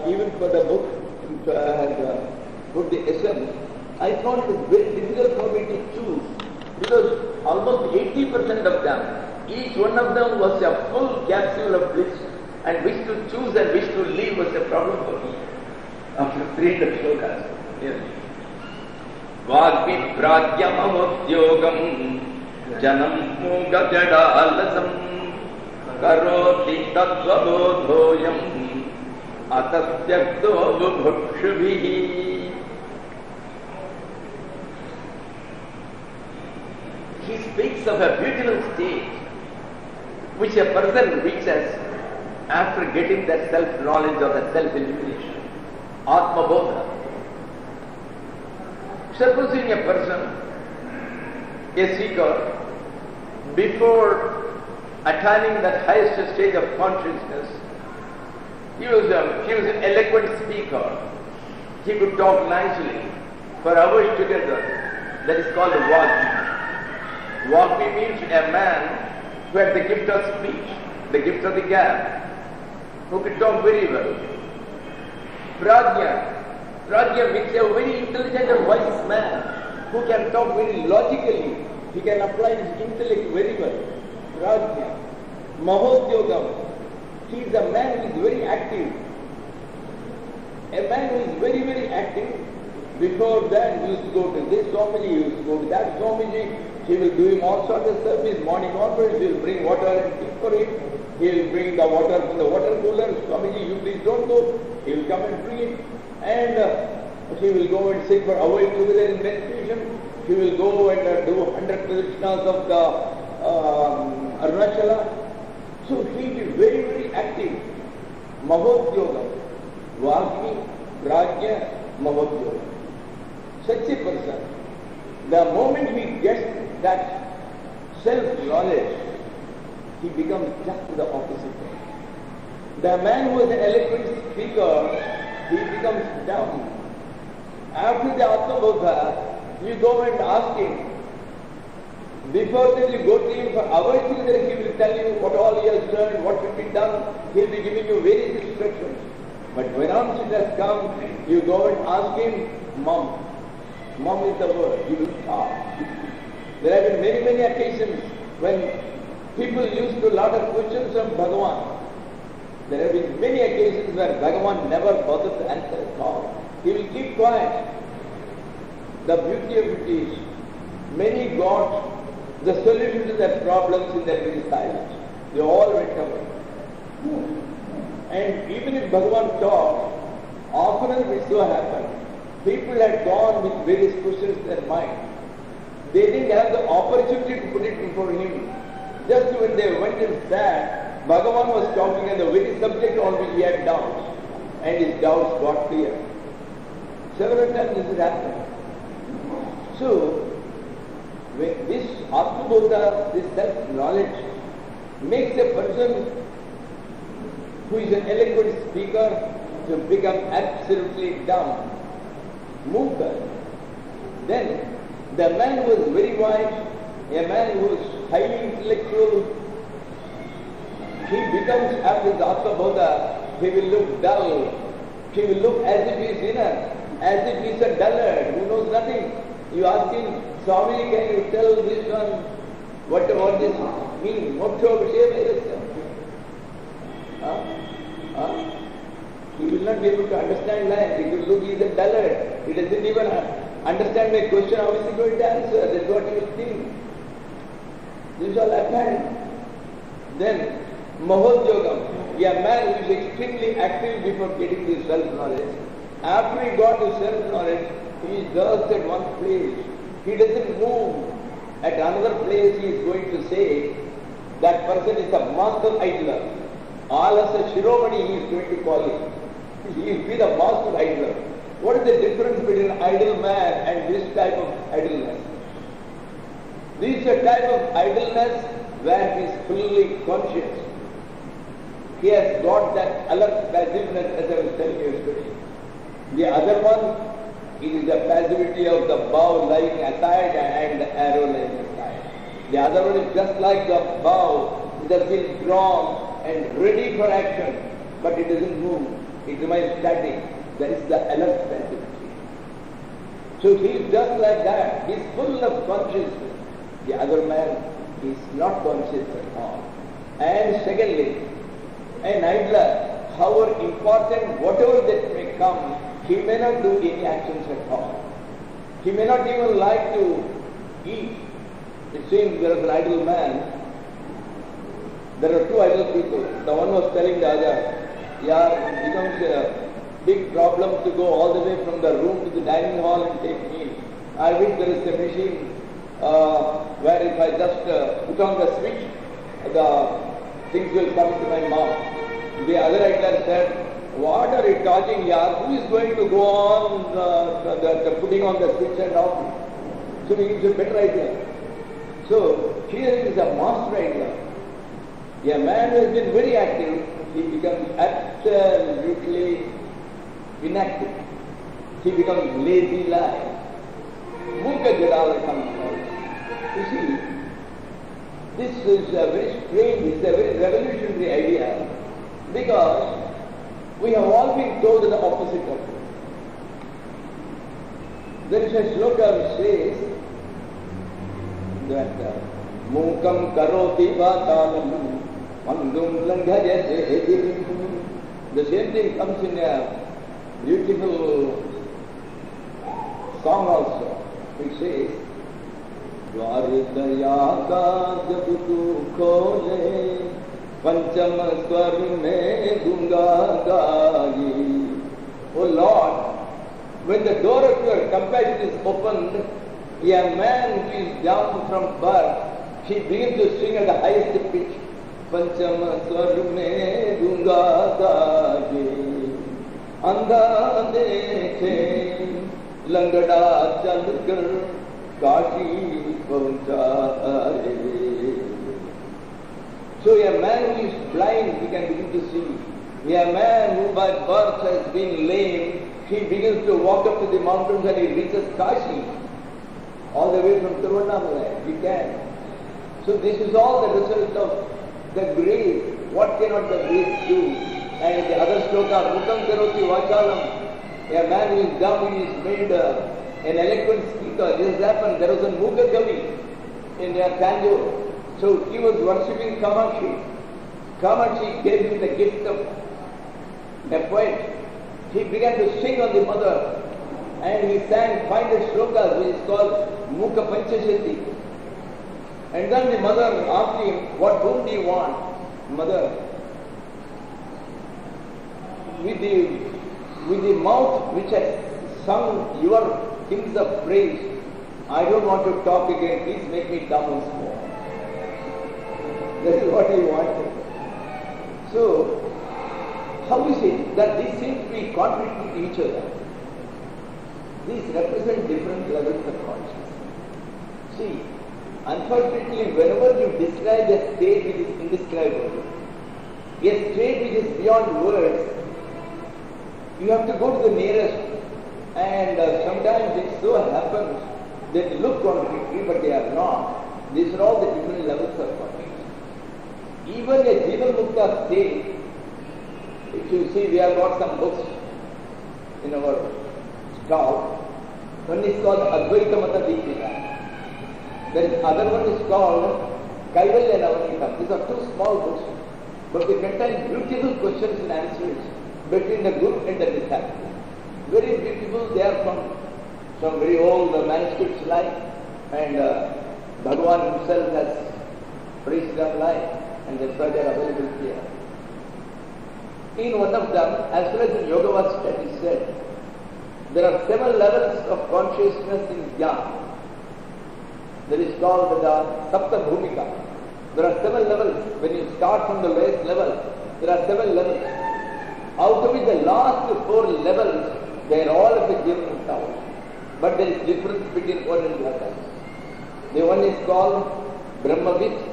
even for the book, put the essence, I found it very difficult for me to choose, because almost 80% of them, each one of them was a full capsule of bliss, and which to choose and which to leave was a problem for me. After 300 shlokas. Yes. Vagvipragyamamudyogam janam mugadadalasam karoti tattvabodhoyam atasyakto bubhukshubhihi. He speaks of a beautiful state which a person reaches after getting that self-knowledge or that self-illumination. Atma Bodha. Supposing a person, a seeker, before attaining that highest stage of consciousness, he was an eloquent speaker. He could talk nicely for hours together. That is called a Vagvi. Vagvi means a man who had the gift of speech, the gift of the gab, who could talk very well. Prajna means a very intelligent and wise man who can talk very logically. He can apply his intellect very well. Prajna. Mahodyogam. He is a man who is very active. A man who is very, very active. Before that, he used to go to this Swamiji, he used to go to that Swamiji. He will do him all sorts of service. Morning onwards, he will bring water and tea for him. He will bring the water from the water cooler. Swamiji, you please don't go. He will come and bring it. And he will go and sit for hours together in meditation. He will go and do 100 pradikshanas of the Arunachala. So he is very, very active. Mahodyoga. Vagvi, Prajna, Mahodyoga. Such a person, the moment he gets that self-knowledge, he becomes just the opposite. The man who is an eloquent speaker, he becomes dumb. After the Atma Bodha, you go and ask him. Before that, you go to him for hours together, he will tell you what all he has learned, what should be done. He will be giving you various instructions. But when once it has come, you go and ask him, Mom. Mom is the word, he will talk. There have been many, many occasions when people used to lot of questions from Bhagavan. There have been many occasions where Bhagavan never bothered to answer at all. He will keep quiet. The beauty of it is, many got the solution to their problems in their very silence. They all went away. And even if Bhagavan talked, often it so happened, people had gone with various questions in their mind. They didn't have the opportunity to put it before him. Just when they went and sat, Bhagavan was talking on the very subject on which he had doubts, and his doubts got clear. Several times this has happened. So, when this Atma Bodha, this self-knowledge, makes a person who is an eloquent speaker to become absolutely dumb, Mukha. Then, the man who is very wise, a man who is highly intellectual, he becomes, after the Atma Bodha, he will look dull. He will look as if he is inner, as if he is a dullard who knows nothing. You ask him, Swami, can you tell this one what this means? He will not be able to understand life. He will look, he is a dullard. He doesn't even understand my question. How is he going to answer? That's what he will think. This is all apparent. Then, Mahodyogam, a man who is extremely active before getting this self-knowledge. After he got this self-knowledge, he is just at one place. He doesn't move. At another place, he is going to say, that person is a master idler. Alasa Shiromani, he is going to call him. He will be the master idler. What is the difference between an idle man and this type of idleness? This is a type of idleness where he is fully conscious. He has got that alert passiveness, as I was telling you yesterday. The other one, it is the passivity of the bow lying aside and the arrow lying aside. The other one is just like the bow, it has been drawn and ready for action, but it doesn't move. it remains static. That is the alert activity. So he is just like that. He is full of consciousness. The other man is not conscious at all. And secondly, an idler, however important, whatever that may come, he may not do any actions at all. He may not even like to eat. It seems there is an idle man. There are two idle people. The one was telling the other, yeah, it becomes a big problem to go all the way from the room to the dining hall and take meal. I wish there is a machine where if I just put on the switch, the things will come into my mouth. The other idler said, what are you talking, yaar? Who is going to go on the putting on the switch and off? So it's a better idea. So here is a master idea. A man who has been very active, he becomes absolutely inactive. He becomes lazy like. Mukha jadala comes out. You see, this is a very strange, it's a very revolutionary idea, because we have all been told the opposite of it. There is a sloka which says that Mukam karoti vatalam mandum langhayate. The same thing comes in a beautiful song also, which says द्वार दया का जब तू खोले पंचम स्वर में दूंगा गाई. Oh Lord, when the door of your compassion is opened, a man who is down from birth, he begins to sing at the highest pitch. पंचम स्वर में दूंगा गाई. अंधा देखे लंगड़ा चलकर काशी पहुंचाए. So a man who is blind, he can begin to see. A man who by birth has been lame, he begins to walk up to the mountains and he reaches Kashi, all the way from Tiruvannamalai. He can. So this is all the result of the grace. What cannot the grace do? And the other sloka, Mukam karoti vachalam. A man who is dumb, he is made an eloquent speaker. This happened. There was a Mukha Kavi in Tanjore. So he was worshipping Kamakshi. Kamakshi gave him the gift of a poet. He began to sing on the mother and he sang 500 slokas, which is called Mukha Panchashati. And then the mother asked him, whom do you want? Mother, with the mouth which has sung your hymns of praise, I don't want to talk again. Please make me dumb once more. That is what he wanted. So, how is it that these seem to be contradicting to each other? These represent different levels of consciousness. See, unfortunately, whenever you describe a state which is indescribable, a state which is beyond words, you have to go to the nearest, and sometimes it so happens that they look contradictory, but they are not. These are all the different levels of consciousness. Even a Jivan Mukta state, if you see, we have got some books in our stall. One is called Advaitin. Then other one is called Kaivalya Navanitam. These are two small books, but they contain beautiful questions and answers between the Guru and the disciple. Very beautiful. They are from some very old manuscripts like, and Bhagavan himself has praised them like, and that's why they are available here. In one of them, as well as in Yoga Vasishta, it is said, there are 7 levels of consciousness in Jnana. There is called the Sapta Bhumika. There are 7 levels. When you start from the lowest level, there are 7 levels. Out of it, the last 4 levels, they are all of the Jivan Mukta. But there is difference between one and the other. The one is called Brahmavid.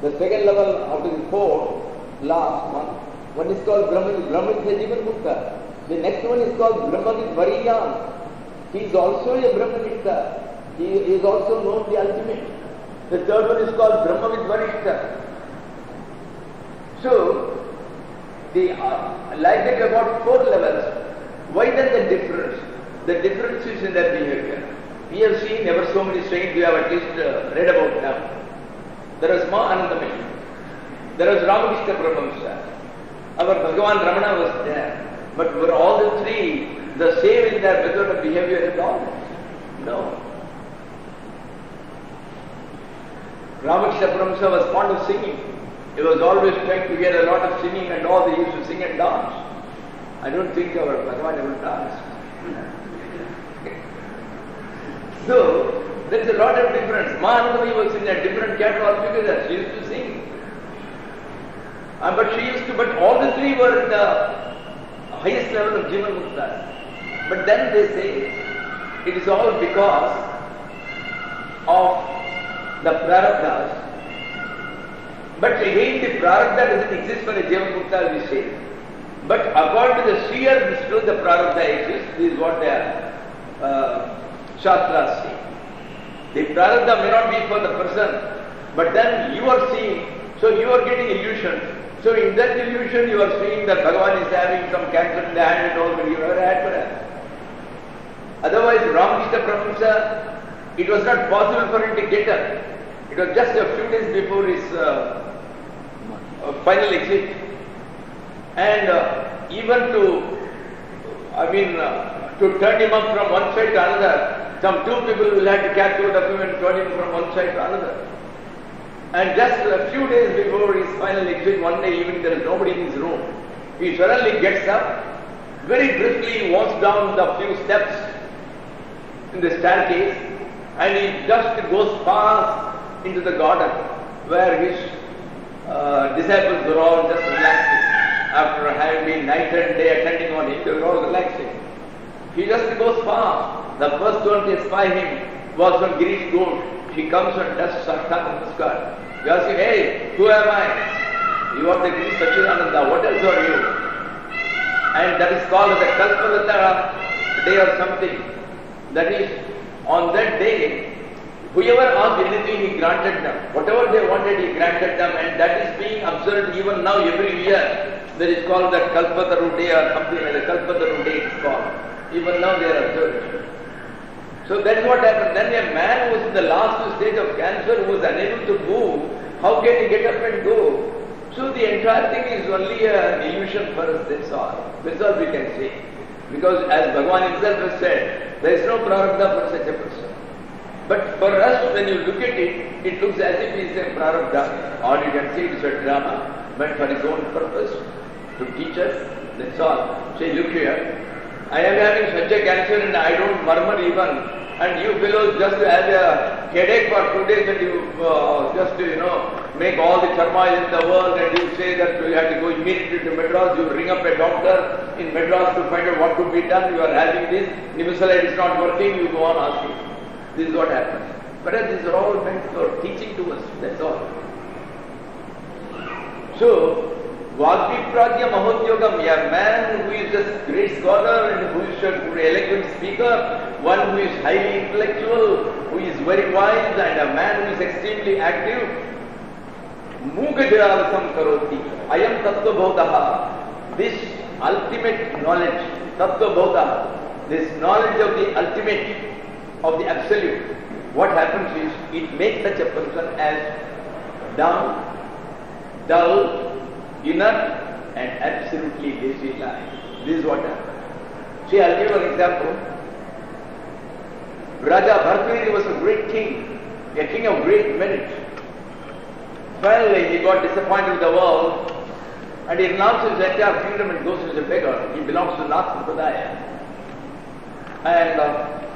The second level out of the 4, last one is called Brahmavid. Brahmavid is Jivan Mukta. The next one is called Brahmavid Variyan. He is also a Brahmanista. He is also known the ultimate. The third one is called Brahmavid Varishta. So, Like that you have got 4 levels. Why then the difference? The difference is in their behavior. We have seen ever so many saints, we have at least read about them. There was Mahanandamayi. There was Ramakrishna Paramahamsa. Our Bhagavan Ramana was there. But were all the 3 the same in their method of behavior at all? No. Ramakrishna Paramahamsa was fond of singing. He was always trying to get a lot of singing and all. They used to sing and dance. I don't think our Bhagavan ever danced. So, there is a lot of difference. Mahanandamayi was in a different category because she used to sing. But all the 3 were at the highest level of Jivan Mukta. But then they say, it is all because of the prarabdhas. But again, the prarabdha doesn't exist for a Jivan Mukta, we say. But according to the seer, the prarabdha exists. This is what the Shastras say. The prarabdha may not be for the person, but then you are seeing, so you are getting illusion. So in that illusion, you are seeing that Bhagavan is having some cancer in the hand and all, but you never had for that. Otherwise, Ramakrishna Paramahamsa, it was not possible for him to get up. It was just a few days before his final exit. And even to turn him up from one side to another, some 2 people will have to catch hold of him and turn him from one side to another. And just a few days before his final exit, one day evening, there is nobody in his room. He suddenly gets up, very briskly walks down the few steps in the staircase, and he just goes fast into the garden where his disciples were all just relaxing. After having been night and day attending on him, they were all relaxing. He just goes fast. The first one to spy him was from Girish Ghosh. He comes and does Sarthak Namaskar. He asks him, hey, who am I? You are the Girish Sachidananda, what else are you? And that is called the Kalpalata day or something. That is, on that day, whoever asked anything, he granted them. Whatever they wanted, he granted them, and that is being observed even now every year. That is called that Kalpataru day or something like the Kalpataru day it is called. Even now they are observed. So that is what happened. Then a man who was in the last stage of cancer, who was unable to move, how can he get up and go? So the entire thing is only an illusion for us, that's all. That's all we can say. Because as Bhagavan himself has said, there is no prarabdha for such a person. But for us, when you look at it, it looks as if it is a prarabdha, or you can say it is a drama, meant for his own purpose, to teach us, that's all. Say, look here, I am having such a cancer and I don't murmur even, and you fellows just have a headache for 2 days and you make all the turmoil in the world, and you say that you have to go immediately to Madras, you ring up a doctor in Madras to find out what could be done, you are having this, Nimusalite is not working, you go on asking. This is what happens. But these are all meant for teaching to us, that's all. So, Vagvipragya Mahodyogam, a man who is a great scholar and who is an eloquent speaker, one who is highly intellectual, who is very wise, and a man who is extremely active, Mugajalasam Karoti, Ayam Tattva Bhodaha, this ultimate knowledge, Tattva Bhodaha, this knowledge of the ultimate, of the absolute, what happens is, it makes such a person as dumb, dull, inert, and absolutely lazy life. This is what happens. See, I'll give you an example. Raja Bhartaviri was a great king, a king of great merit. Finally, he got disappointed with the world, and he renounced his entire kingdom and goes as a beggar. He belongs to Nath Sampradaya. And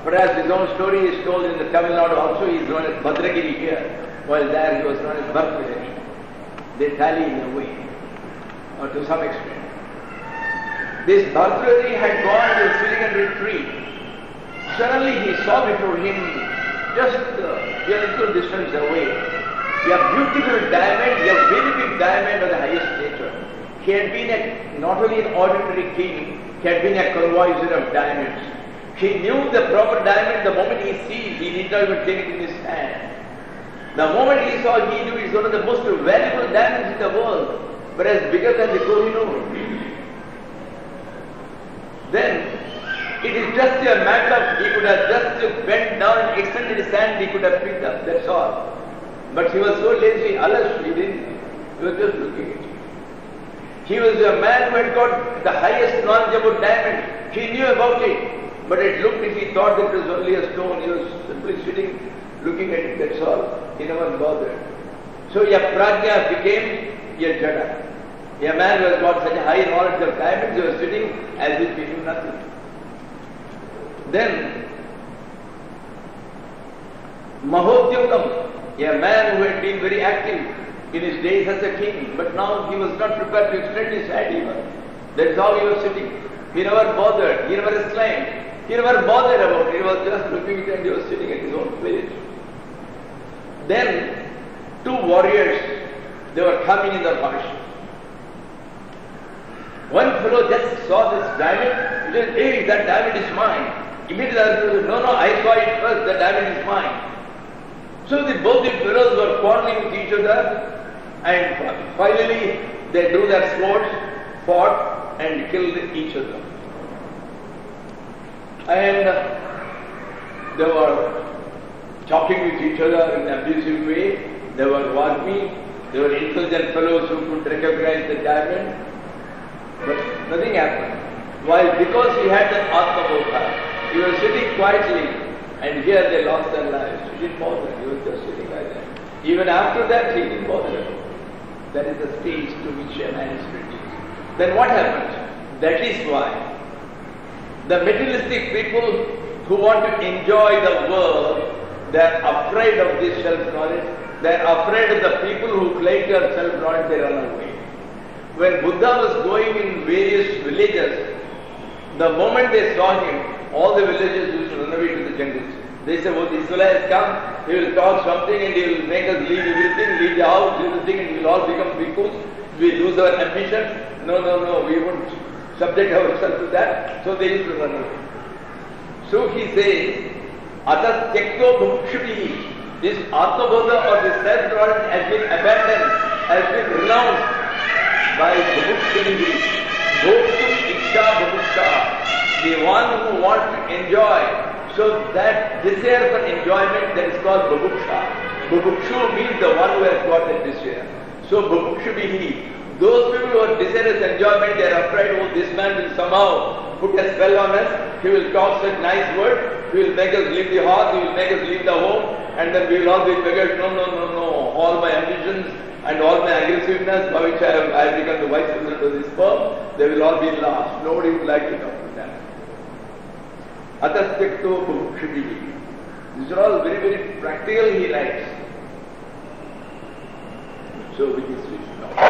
perhaps his own story is told in the Tamil Nadu also. He is known as Bhadragiri here, while there he was known as Bhartaviri. They tally in a way, or to some extent. This Bhartaviri had gone to a Siligandri tree. Suddenly he saw before him, just a little distance away, a beautiful diamond, a very big diamond of the highest nature. He had been not only an ordinary king, he had been a convoiser of diamonds. He knew the proper diamond. The moment he sees, he need not even take it in his hand. The moment he saw, he knew it's one of the most valuable diamonds in the world. whereas bigger than the Kohinoor. Then it is just a matter of he could have just bent down and extended his hand, he could have picked up, that's all. But he was so lazy, alas, he didn't. He was just looking at it. He was a man who had got the highest knowledge about diamond. He knew about it, but it looked as he thought that it was only a stone. He was simply sitting, looking at it, that's all. He never bothered. So a prajna became a jada. A man who has got such a high knowledge of diamonds, he was sitting as if he knew nothing. Then, Mahodyogam, a man who had been very active in his days as a king, but now he was not prepared to extend his hand even. That's how he was sitting. He never bothered, he never exclaimed, he never bothered about it, he was just looking at it and he was sitting at his own place. Then, two warriors, they were coming in the march. One fellow just saw this diamond, he said, hey, that diamond is mine. Immediately the other said, no, I saw it first, the diamond is mine. So both the fellows were quarreling with each other, and finally they drew their swords, fought and killed each other. And they were talking with each other in an abusive way. They were Vagmi, they were intelligent fellows who could recognize the diamond, but nothing happened. Why? Because he had an Atma-bodha. He was sitting quietly, and here they lost their lives. He didn't bother, he was just sitting like that. Even after that, he didn't bother. That is the stage to which a man is reaching. Then what happens? That is why the materialistic people who want to enjoy the world, they are afraid of this self-knowledge. They are afraid of the people who claim to have self-knowledge, they run away. When Buddha was going in various villages, the moment they saw him, all the villagers used to run away to the jungles. They said, oh, this fellow has come, he will talk something and he will make us leave everything, leave the house, everything, and we will all become bhikkhus. We lose our ambition. No, we won't subject ourselves to that. So they used to run away. So he says, Atas tekto bhumkshubi, this Atma-bodha or this self-knowledge has been abandoned, has been renounced by bhumkshubi. Bhoktum diksha bhumuksha. The one who wants to enjoy, so that desire for enjoyment, that is called bubuksha. Bubukshu means the one who has got that desire. So bubukshu be he. Those people who are desirous enjoyment, they are afraid, oh, this man will somehow put a spell on us, he will talk such nice words, he will make us leave the house, he will make us leave the home, and then we will all be beggars. No. All my ambitions and all my aggressiveness, by which I have become the vice president of this firm, they will all be lost. Nobody would like to talk to them. Ataspekto bhukshibhi. These are all very, very practical, he writes. So with this we should know.